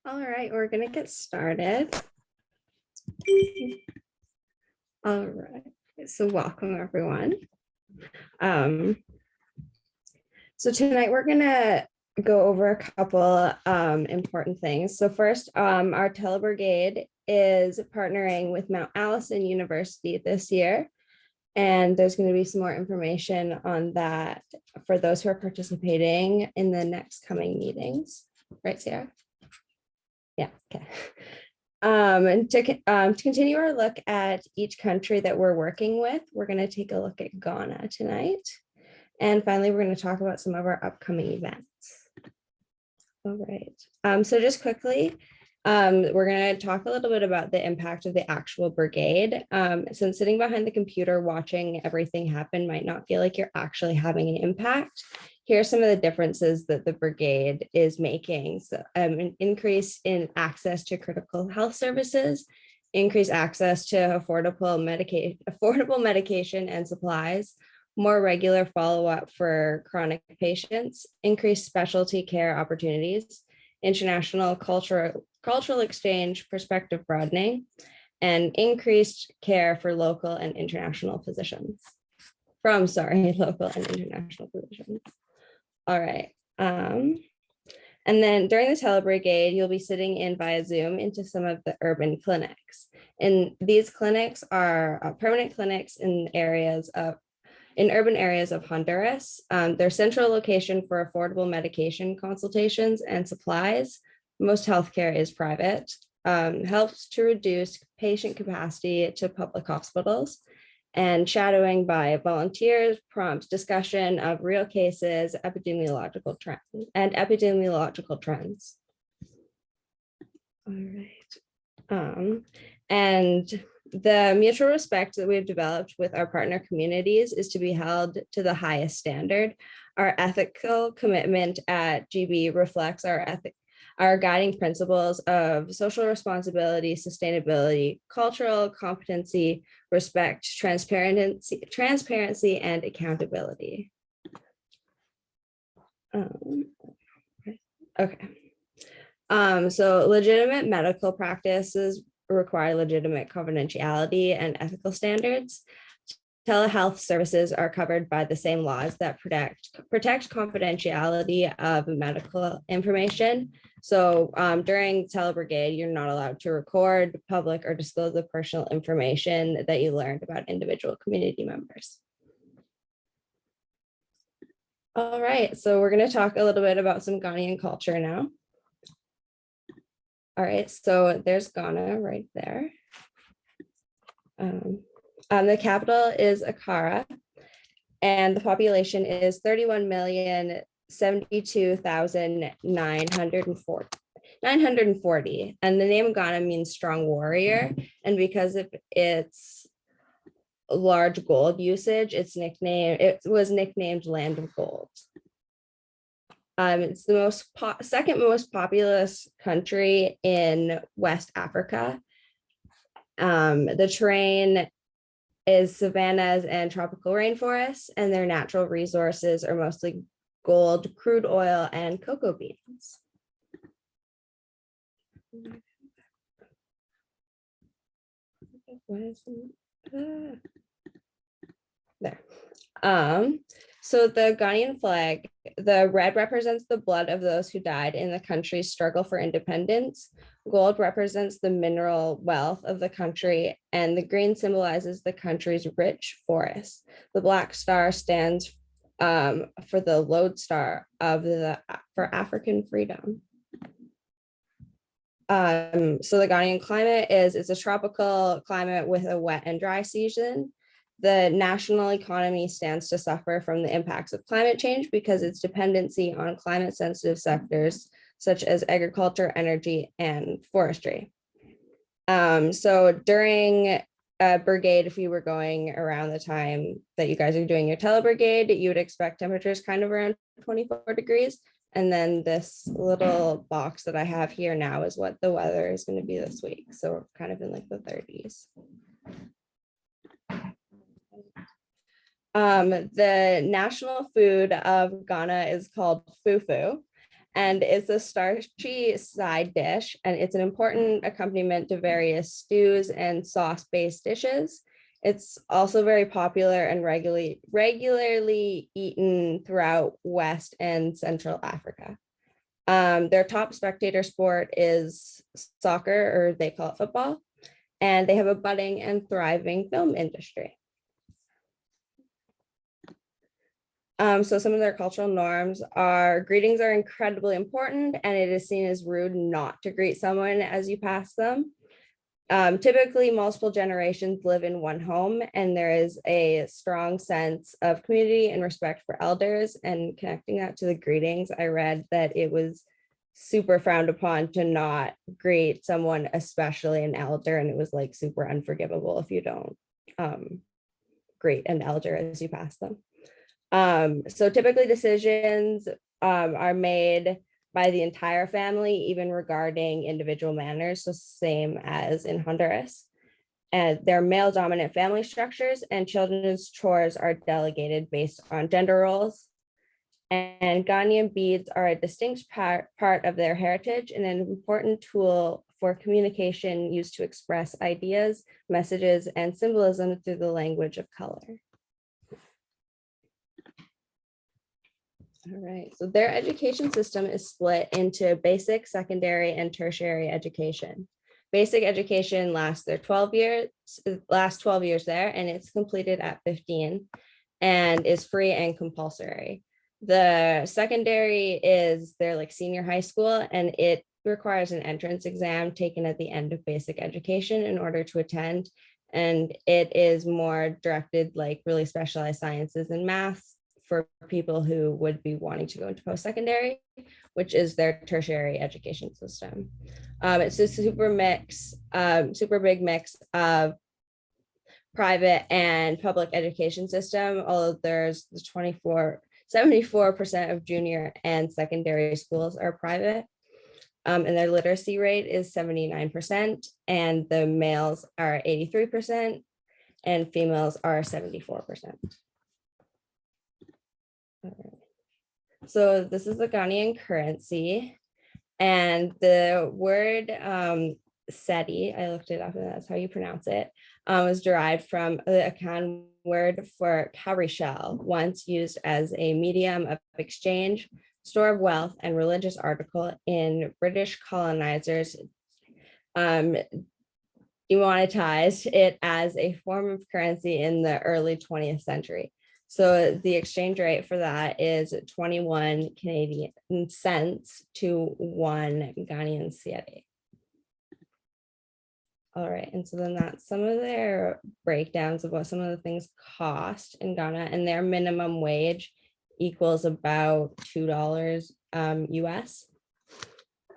All right, we're gonna get started. All right, so welcome everyone. Um, so tonight we're gonna go over a couple important things. So first, our telebrigade is partnering with Mount Allison University this year. And there's going to be some more information on that for those who are participating in the next coming meetings. Right, Sarah? Yeah, okay. And to continue our look at each country that we're working with, we're going to take a look at Ghana tonight. And finally, we're going to talk about some of our upcoming events. All right. So just quickly, we're going to talk a little bit about the impact of the actual brigade. Since sitting behind the computer watching everything happen might not feel like you're actually having an impact, here are some of the differences that the brigade is making. So an increase in access to critical health services, increased access to affordable medication and supplies, more regular follow-up for chronic patients, increased specialty care opportunities, international cultural exchange, perspective broadening, and increased care for local and international physicians. Local and international physicians. All right. And then during the telebrigade, you'll be sitting in via Zoom into some of the urban clinics. And these clinics are permanent clinics in urban areas of Honduras. Their central location for affordable medication consultations and supplies. Most healthcare is private. Helps to reduce patient capacity to public hospitals, and shadowing by volunteers prompts discussion of real cases, epidemiological trends. All right. And the mutual respect that we've developed with our partner communities is to be held to the highest standard. Our ethical commitment at GB reflects our guiding principles of social responsibility, sustainability, cultural competency, respect, transparency, and accountability. Okay. So legitimate medical practices require legitimate confidentiality and ethical standards. Telehealth services are covered by the same laws that protect confidentiality of medical information. So during telebrigade, you're not allowed to record, public, or disclose the personal information that you learned about individual community members. All right, so we're going to talk a little bit about some Ghanaian culture now. All right, so there's Ghana right there. The capital is Accra, and the population is 31,072,940. And the name Ghana means strong warrior. And because of its large gold usage, it was nicknamed Land of Gold. It's the second most populous country in West Africa. The terrain is savannas and tropical rainforests, and their natural resources are mostly gold, crude oil, and cocoa beans. There. So the Ghanaian flag, the red represents the blood of those who died in the country's struggle for independence. Gold represents the mineral wealth of the country, and the green symbolizes the country's rich forests. The black star stands for the lodestar for African freedom. So the Ghanaian climate is a tropical climate with a wet and dry season. The national economy stands to suffer from the impacts of climate change because its dependency on climate sensitive sectors such as agriculture, energy, and forestry. So during a brigade, if you were going around the time that you guys are doing your telebrigade, you would expect temperatures kind of around 24 degrees. And then this little box that I have here now is what the weather is going to be this week. So we're kind of in like the 30s. The national food of Ghana is called fufu, and it's a starchy side dish, and it's an important accompaniment to various stews and sauce-based dishes. It's also very popular and regularly eaten throughout West and Central Africa. Their top spectator sport is soccer, or they call it football, and they have a budding and thriving film industry. So some of their cultural norms are greetings are incredibly important, and it is seen as rude not to greet someone as you pass them. Typically, multiple generations live in one home, and there is a strong sense of community and respect for elders. And connecting that to the greetings, I read that it was super frowned upon to not greet someone, especially an elder, and it was like super unforgivable if you don't greet an elder as you pass them. So typically decisions are made by the entire family, even regarding individual manners, so same as in Honduras. And they're male dominant family structures, and children's chores are delegated based on gender roles. And Ghanaian beads are a distinct part of their heritage and an important tool for communication used to express ideas, messages, and symbolism through the language of color. All right, so their education system is split into basic, secondary, and tertiary education. Basic education lasts 12 years there, and it's completed at 15 and is free and compulsory. The secondary is their like senior high school, and it requires an entrance exam taken at the end of basic education in order to attend. And it is more directed like really specialized sciences and math for people who would be wanting to go into post-secondary, which is their tertiary education system. It's a super big mix of private and public education system, although there's the 74% of junior and secondary schools are private. And their literacy rate is 79%, and the males are 83%, and females are 74%. So this is the Ghanaian currency, and the word cedi, I looked it up and that's how you pronounce it, was derived from the Akan word for cowrie shell, once used as a medium of exchange, store of wealth, and religious article in British colonizers demonetized it as a form of currency in the early 20th century. So the exchange rate for that is 21 Canadian cents to 1 Ghanaian cedi. All right, and so then that's some of their breakdowns of what some of the things cost in Ghana, and their minimum wage equals about $2 US.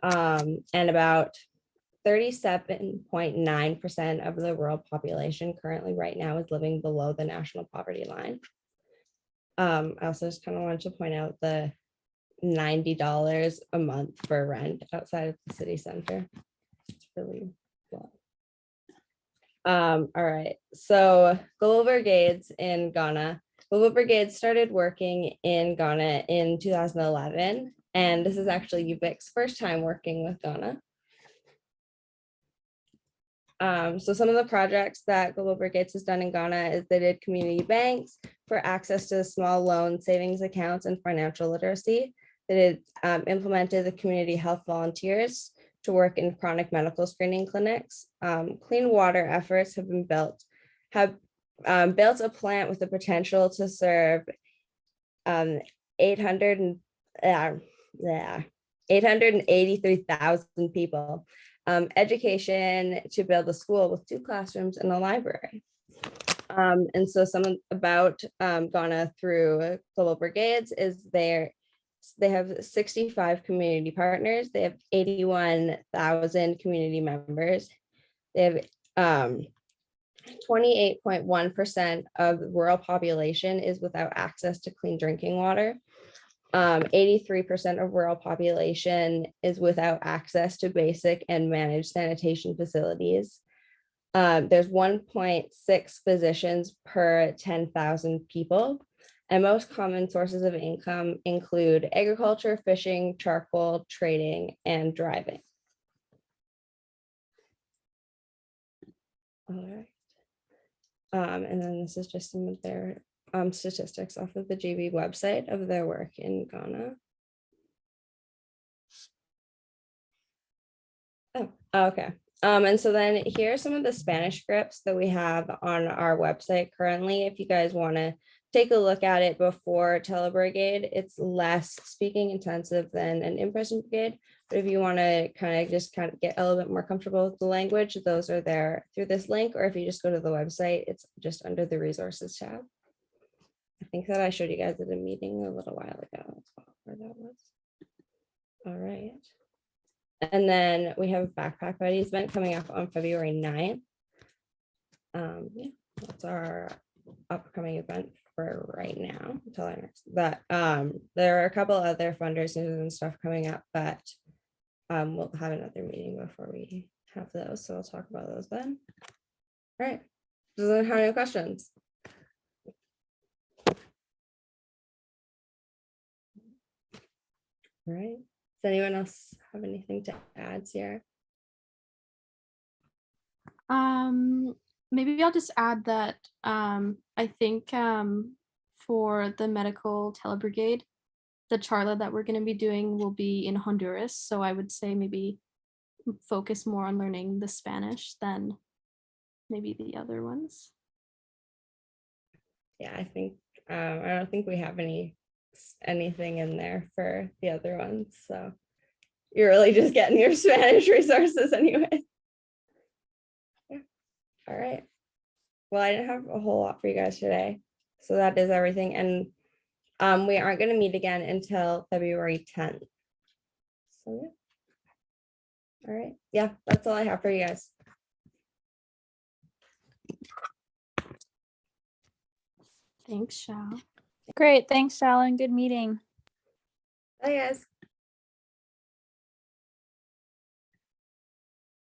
And about 37.9% of the world population currently right now is living below the national poverty line. I also just kind of wanted to point out the $90 a month for rent outside of the city center. It's really low. All right, so Global Brigades in Ghana. Global Brigades started working in Ghana in 2011, and this is actually UBIC's first time working with Ghana. So some of the projects that Global Brigades has done in Ghana is they did community banks for access to small loan savings accounts and financial literacy. They did implemented the community health volunteers to work in chronic medical screening clinics. Clean water efforts have built a plant with the potential to serve 883,000 people. Education to build a school with 2 classrooms and a library. And so some about Ghana through Global Brigades is they have 65 community partners. They have 81,000 community members. They have 28.1% of the rural population is without access to clean drinking water. 83% of rural population is without access to basic and managed sanitation facilities. There's 1.6 physicians per 10,000 people, And most common sources of income include agriculture, fishing, charcoal, trading, and driving. All right. And then this is just some of their statistics off of the GB website of their work in Ghana. Oh, okay. And so then here are some of the Spanish scripts that we have on our website currently. If you guys want to take a look at it before Telebrigade, it's less speaking intensive than an in-person brigade. But if you want to kind of get a little bit more comfortable with the language, those are there through this link, or if you just go to the website, it's just under the resources tab. I think that I showed you guys at a meeting a little while ago as well, where that was. All right. And then we have Backpack Buddies event coming up on February 9th. Yeah, that's our upcoming event for right now until our next. But there are a couple other fundraisers and stuff coming up, but we'll have another meeting before we have those. So we'll talk about those then. All right. Does anyone have any questions? All right. Does anyone else have anything to add, Sierra? Maybe I'll just add that I think for the medical telebrigade, the charla that we're going to be doing will be in Honduras. So I would say maybe focus more on learning the Spanish than maybe the other ones. Yeah, I think I don't think we have anything in there for the other ones. So you're really just getting your Spanish resources anyway. Yeah. All right. Well, I didn't have a whole lot for you guys today. So that is everything. And we aren't going to meet again until February 10th. So yeah. All right. Yeah, that's all I have for you guys. Thanks, Shao. Great. Thanks, Alan. Good meeting. Bye, guys.